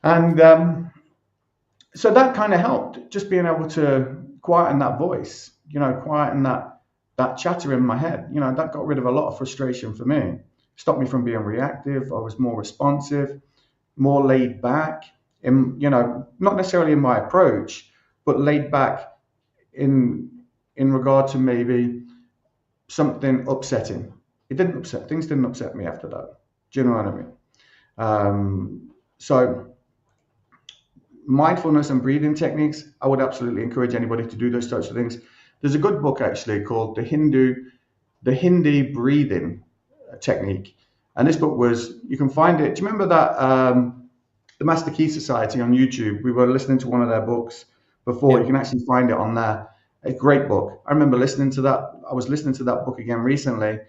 And so that kind of helped, just being able to quieten that voice, quieten that chatter in my head. That got rid of a lot of frustration for me. Stopped me from being reactive. I was more responsive, more laid back, not necessarily in my approach, but laid back in regard to maybe something upsetting. Things didn't upset me after that. Do you know what I mean? So mindfulness and breathing techniques, I would absolutely encourage anybody to do those types of things. There's a good book actually called the Hindi breathing technique. And this book you can find it. Do you remember that the Master Key Society on YouTube? We were listening to one of their books before. Yeah. You can actually find it on there. A great book. I remember listening to that. I was listening to that book again recently,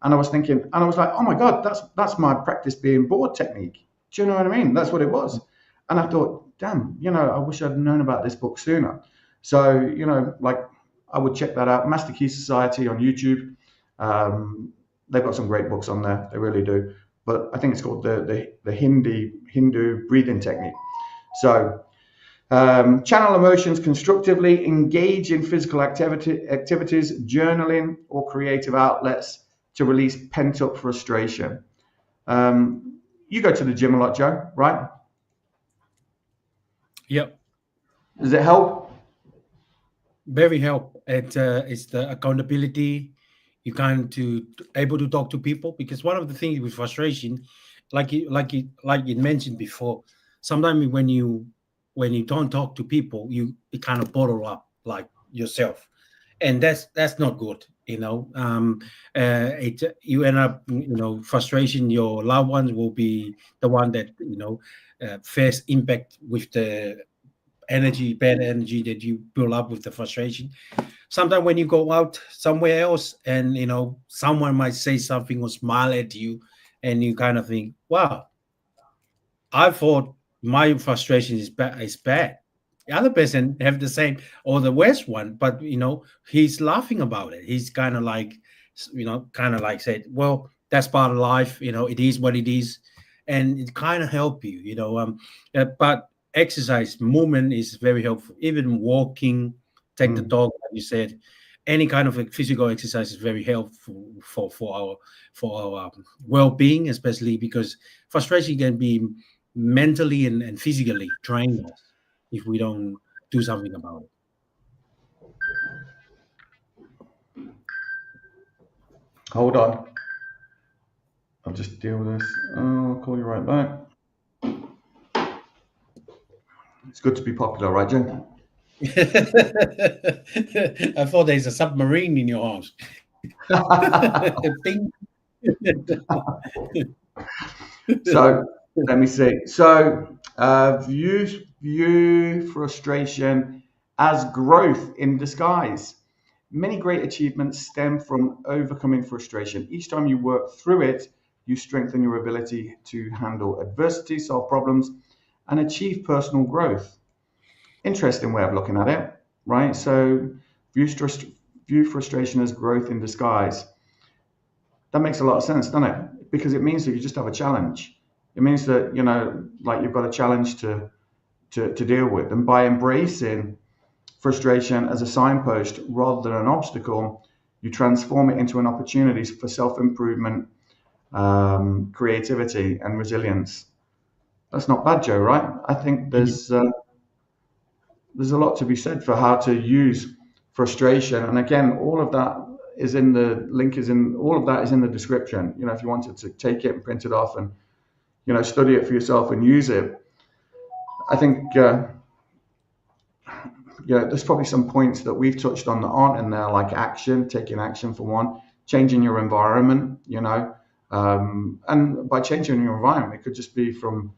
and I was thinking, and I was like, oh my God, that's my practice being bored technique. Do you know what I mean? That's what it was. And I thought, damn, I wish I'd known about this book sooner. So, I would check that out. Master Key Society on YouTube. They've got some great books on there. They really do. But I think it's called the Hindu breathing technique. So channel emotions constructively, engage in physical activities, journaling, or creative outlets to release pent-up frustration. You go to the gym a lot, Joe, right? Yep. Does it help? Very help. It's the accountability. You able to talk to people, because one of the things with frustration, like you mentioned before, sometimes when you don't talk to people, it kind of bottle up like yourself, and that's not good. You end up frustration. Your loved ones will be the one that face impact with the bad energy that you build up with the frustration. Sometimes when you go out somewhere else and someone might say something or smile at you, and you kind of think, wow, I thought my frustration is bad. The other person have the same or the worst one, but he's laughing about it. He's kind of like said, well, that's part of life. It is what it is, and it kind of help you. But exercise, movement is very helpful. Even walking, take the dog, like you said, any kind of physical exercise is very helpful for our well-being, especially because frustration can be mentally and physically draining us if we don't do something about it. Hold on. I'll just deal with this. I'll call you right back. It's good to be popular, right, Jen? I thought there's a submarine in your house. So let me see. So view frustration as growth in disguise. Many great achievements stem from overcoming frustration. Each time you work through it, you strengthen your ability to handle adversity, solve problems, and achieve personal growth. Interesting way of looking at it, right? So view frustration as growth in disguise. That makes a lot of sense, doesn't it? Because it means that you just have a challenge. It means that, you've got a challenge to deal with. And by embracing frustration as a signpost rather than an obstacle, you transform it into an opportunity for self-improvement, creativity, and resilience. That's not bad, Joe, right? I think there's a lot to be said for how to use frustration. And again, all of that is in the link, all of that is in the description. If you wanted to take it and print it off and, study it for yourself and use it. I think, there's probably some points that we've touched on that aren't in there, like taking action for one, changing your environment, and by changing your environment, it could just be from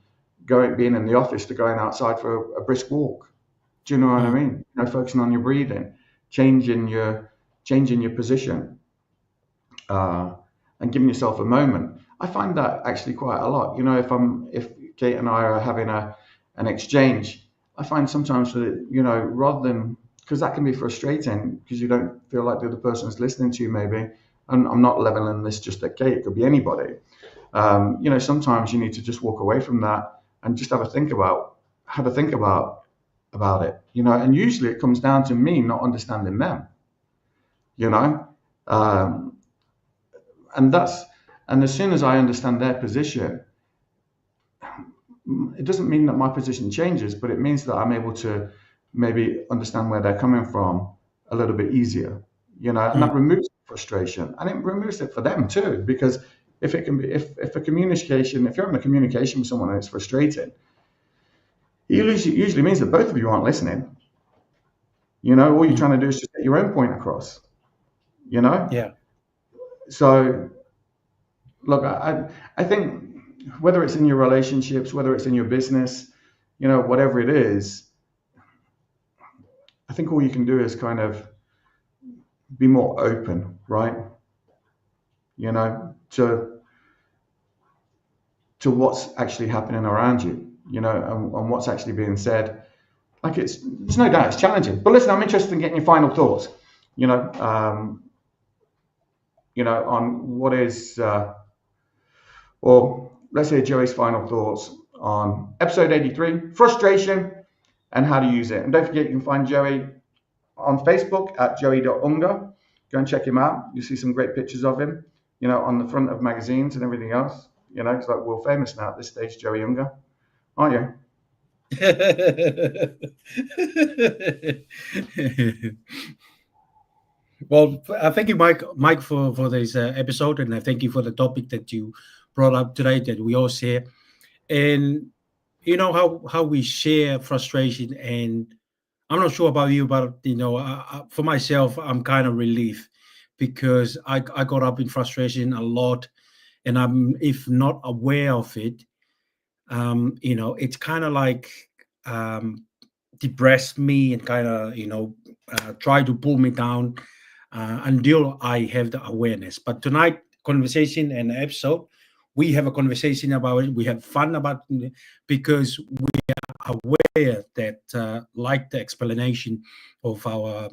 being in the office to going outside for a brisk walk. Do you know what I mean? Focusing on your breathing, changing your position, and giving yourself a moment. I find that actually quite a lot. If Kate and I are having an exchange, I find sometimes that, rather than, because that can be frustrating because you don't feel like the other person's listening to you maybe. And I'm not leveling this just at Kate, it could be anybody. Sometimes you need to just walk away from that and just have a think about it, and usually it comes down to me not understanding them, and as soon as I understand their position, it doesn't mean that my position changes, but it means that I'm able to maybe understand where they're coming from a little bit easier, and that removes frustration, and it removes it for them too, because if you're having a communication with someone and it's frustrating, it usually means that both of you aren't listening. All you're trying to do is just get your own point across. Yeah. So, look, I think whether it's in your relationships, whether it's in your business, whatever it is, I think all you can do is kind of be more open, right? To what's actually happening around you, and what's actually being said. Like there's no doubt it's challenging. But listen, I'm interested in getting your final thoughts, on what is, or let's say Joey's final thoughts on episode 83, frustration and how to use it. And don't forget, you can find Joey on Facebook at joey.unga. Go and check him out. You see some great pictures of him, on the front of magazines and everything else. It's like world famous now at this stage, Joey Unga, aren't you? Well, I thank you, Mike, for this episode, and I thank you for the topic that you brought up today that we all share. And how we share frustration, and I'm not sure about you, but for myself, I'm kind of relieved because I got up in frustration a lot, and I'm, if not aware of it, it's kind of like depressed me and kind of try to pull me down until I have the awareness. But tonight, conversation and episode, we have a conversation about it. We have fun about it because we are aware that, like the explanation of our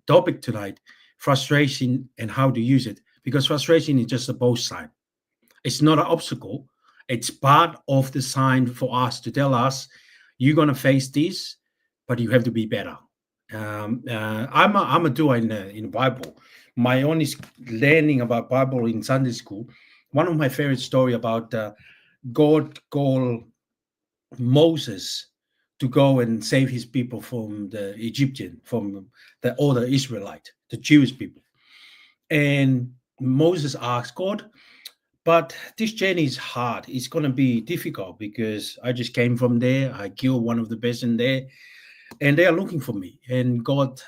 topic tonight, frustration and how to use it. Because frustration is just a both side. It's not an obstacle. It's part of the sign for us to tell us, you're going to face this, but you have to be better. I'm a doer in the Bible. My only learning about Bible in Sunday school, one of my favorite story about God called Moses to go and save his people from the Egyptian, from the other Israelite, the Jewish people. And Moses asked God, but this journey is hard. It's going to be difficult because I just came from there. I killed one of the best in there, and they are looking for me. And God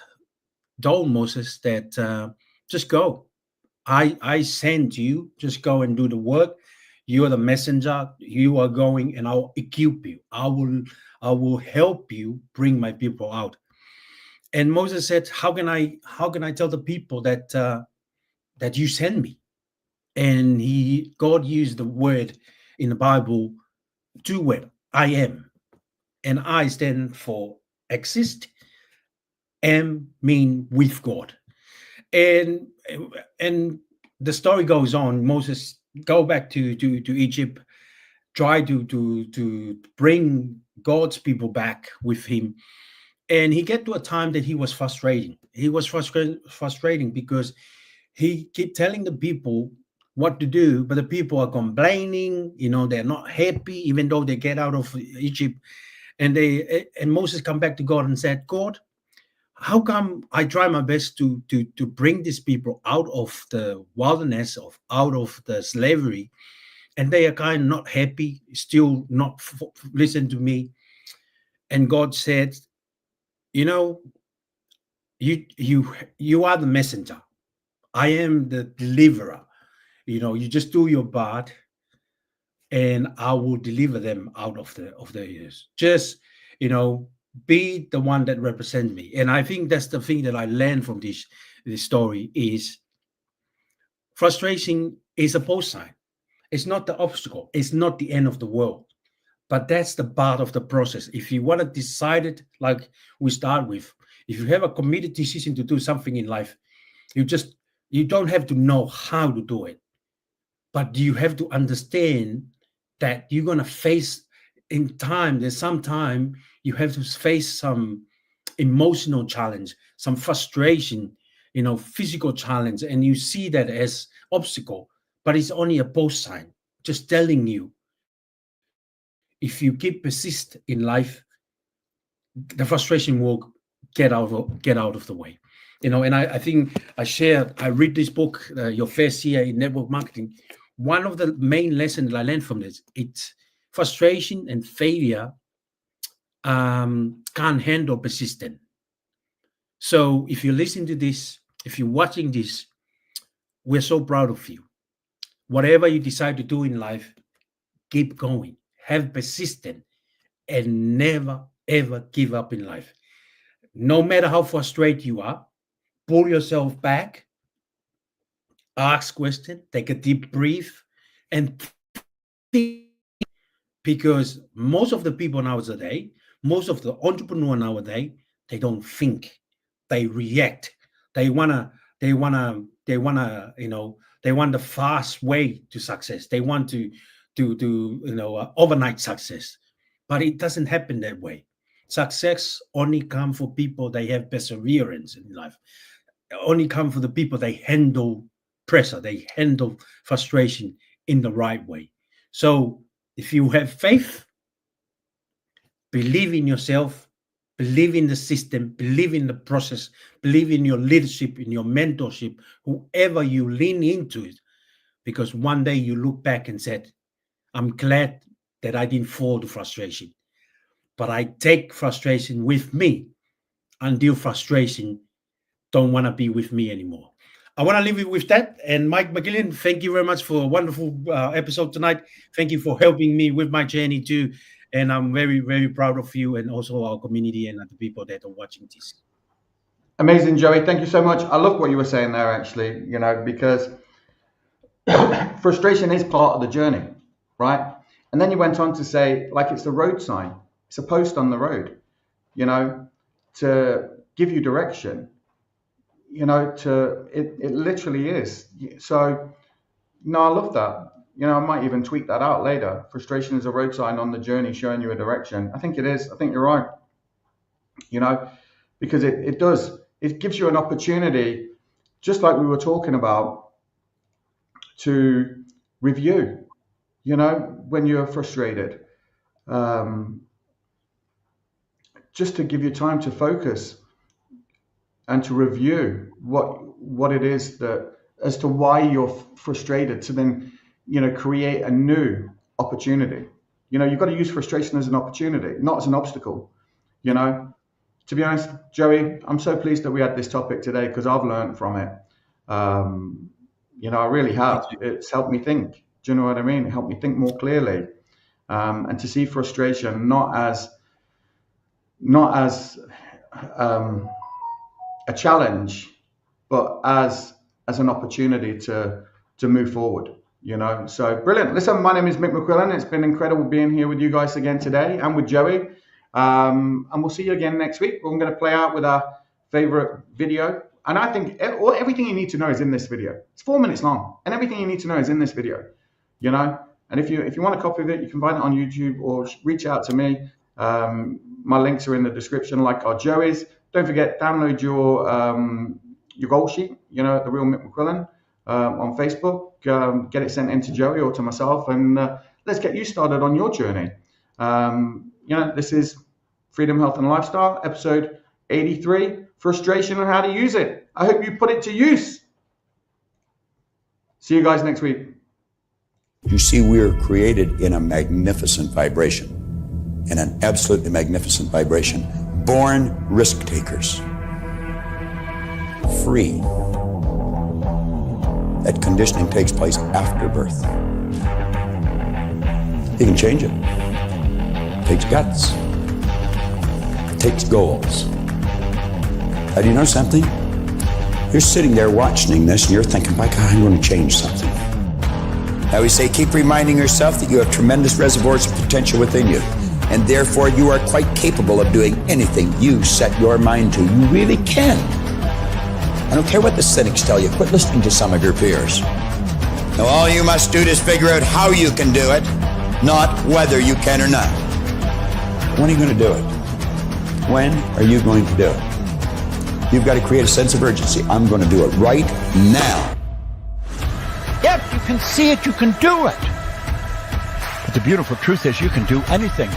told Moses that just go. I sent you. Just go and do the work. You are the messenger. You are going, and I'll equip you. I will help you bring my people out. And Moses said, "How can I tell the people that you send me?" And God used the word in the Bible, two words, I am. And I stand for exist, am mean with God. And the story goes on. Moses go back to Egypt, try to bring God's people back with him. And he get to a time that he was frustrating. He was frustrating because he keep telling the people what to do, but the people are complaining. They're not happy, even though they get out of Egypt. And Moses come back to God and said, God, how come I try my best to bring these people out of the wilderness, out of the slavery, and they are kind of not happy, still not listen to me? And God said, you are the messenger. I am the deliverer. You just do your part, and I will deliver them out of the years. Just be the one that represents me. And I think that's the thing that I learned from this story is frustration is a post sign. It's not the obstacle. It's not the end of the world. But that's the part of the process. If you want to decide it, like we start with, if you have a committed decision to do something in life, you don't have to know how to do it, but you have to understand that you're going to face in time. There's some time you have to face some emotional challenge, some frustration, physical challenge, and you see that as obstacle, but it's only a post sign, just telling you, if you keep persist in life, the frustration will get out of the way. And I think I read this book, Your First Year in Network Marketing. One of the main lessons that I learned from this, it's frustration and failure can't handle persistence. So if you listen to this, if you're watching this, we're so proud of you. Whatever you decide to do in life, keep going, have persistence, and never, ever give up in life. No matter how frustrated you are, pull yourself back, ask questions, take a deep breath, and think. Because most of the people nowadays, most of the entrepreneurs nowadays, they don't think, they react. They want the fast way to success. They want to overnight success, but it doesn't happen that way. Success only comes for people that have perseverance in life. Only come for the people they handle pressure, they handle frustration in the right way. So if you have faith, believe in yourself, believe in the system, believe in the process, believe in your leadership, in your mentorship, whoever you lean into it, because one day you look back and said, I'm glad that I didn't fall to frustration, but I take frustration with me until frustration don't want to be with me anymore. I want to leave you with that. And Mike McGillen, thank you very much for a wonderful episode tonight. Thank you for helping me with my journey too. And I'm very, very proud of you and also our community and the people that are watching this. Amazing, Joey. Thank you so much. I love what you were saying there, actually, because frustration is part of the journey, right? And then you went on to say, like, it's the road sign. It's a post on the road, to give you direction. It literally is. So, I love that. I might even tweet that out later. Frustration is a road sign on the journey showing you a direction. I think it is. I think you're right. Because it does. It gives you an opportunity, just like we were talking about, to review, when you're frustrated. Just to give you time to focus and to review what it is that, as to why you're frustrated, to then create a new opportunity. You've got to use frustration as an opportunity, not as an obstacle. To be honest, Joey, I'm so pleased that we had this topic today, because I've learned from it. I really have. It's helped me think. Do you know what I mean? It helped me think more clearly, and to see frustration not as a challenge, but as an opportunity to move forward. So brilliant. Listen, my name is Mick McQuillan. It's been incredible being here with you guys again today, and with Joey. And we'll see you again next week. We're going to play out with our favorite video. And I think everything you need to know is in this video. It's 4 minutes long, and everything you need to know is in this video. And if you want a copy of it, you can find it on YouTube or reach out to me. My links are in the description, like our Joey's. Don't forget, download your goal sheet, at The Real Mick McQuillan on Facebook. Get it sent in to Joey or to myself, and let's get you started on your journey. This is Freedom, Health and Lifestyle, episode 83, frustration and how to use it. I hope you put it to use. See you guys next week. You see, we are created in a magnificent vibration, in an absolutely magnificent vibration. Born risk takers. Free. That conditioning takes place after birth. You can change it. It takes guts. It takes goals. Now, do you know something? You're sitting there watching this and you're thinking, by God, I'm going to change something. Now we say, keep reminding yourself that you have tremendous reservoirs of potential within you, and therefore you are quite capable of doing anything you set your mind to. You really can. I don't care what the cynics tell you. Quit listening to some of your peers. Now all you must do is figure out how you can do it, not whether you can or not. When are you going to do it? When are you going to do it? You've got to create a sense of urgency. I'm going to do it right now. If you can see it, you can do it. But the beautiful truth is you can do anything.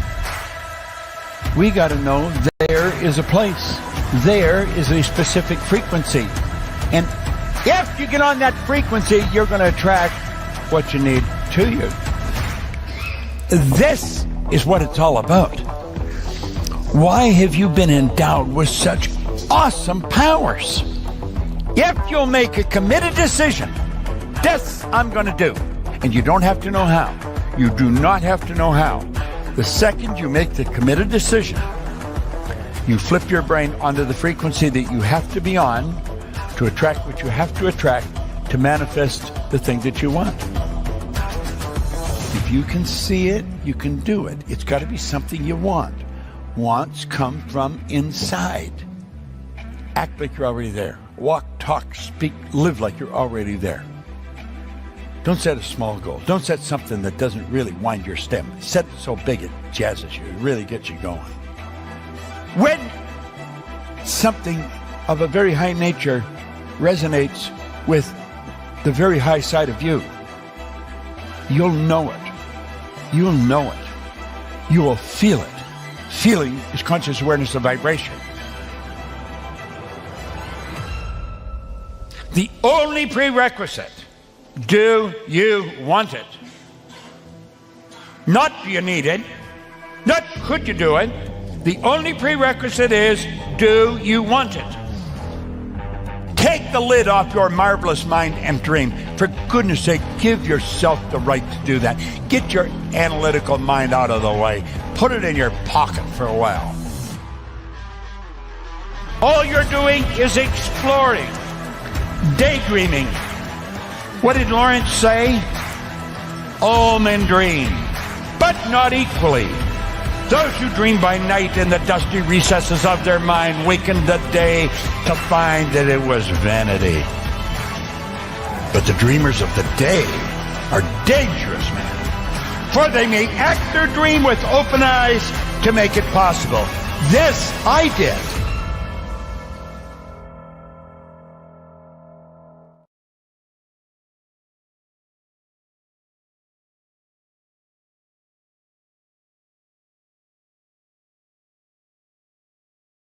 We got to know there is a place. There is a specific frequency. And if you get on that frequency, you're going to attract what you need to you. This is what it's all about. Why have you been endowed with such awesome powers? If you'll make a committed decision, this I'm going to do. And you don't have to know how. You do not have to know how. The second you make the committed decision, you flip your brain onto the frequency that you have to be on to attract what you have to attract to manifest the thing that you want. If you can see it, you can do it. It's got to be something you want. Wants come from inside. Act like you're already there. Walk, talk, speak, live like you're already there. Don't set a small goal. Don't set something that doesn't really wind your stem. Set it so big it jazzes you. It really gets you going. When something of a very high nature resonates with the very high side of you, you'll know it. You'll know it. You will feel it. Feeling is conscious awareness of vibration. The only prerequisite, do you want it? Not do you need it, not could you do it. The only prerequisite is, do you want it? Take the lid off your marvelous mind and dream. For goodness sake, give yourself the right to do that. Get your analytical mind out of the way. Put it in your pocket for a while. All you're doing is exploring, daydreaming. What did Lawrence say? All men dream, but not equally. Those who dream by night in the dusty recesses of their mind waken the day to find that it was vanity. But the dreamers of the day are dangerous men, for they may act their dream with open eyes to make it possible. This I did.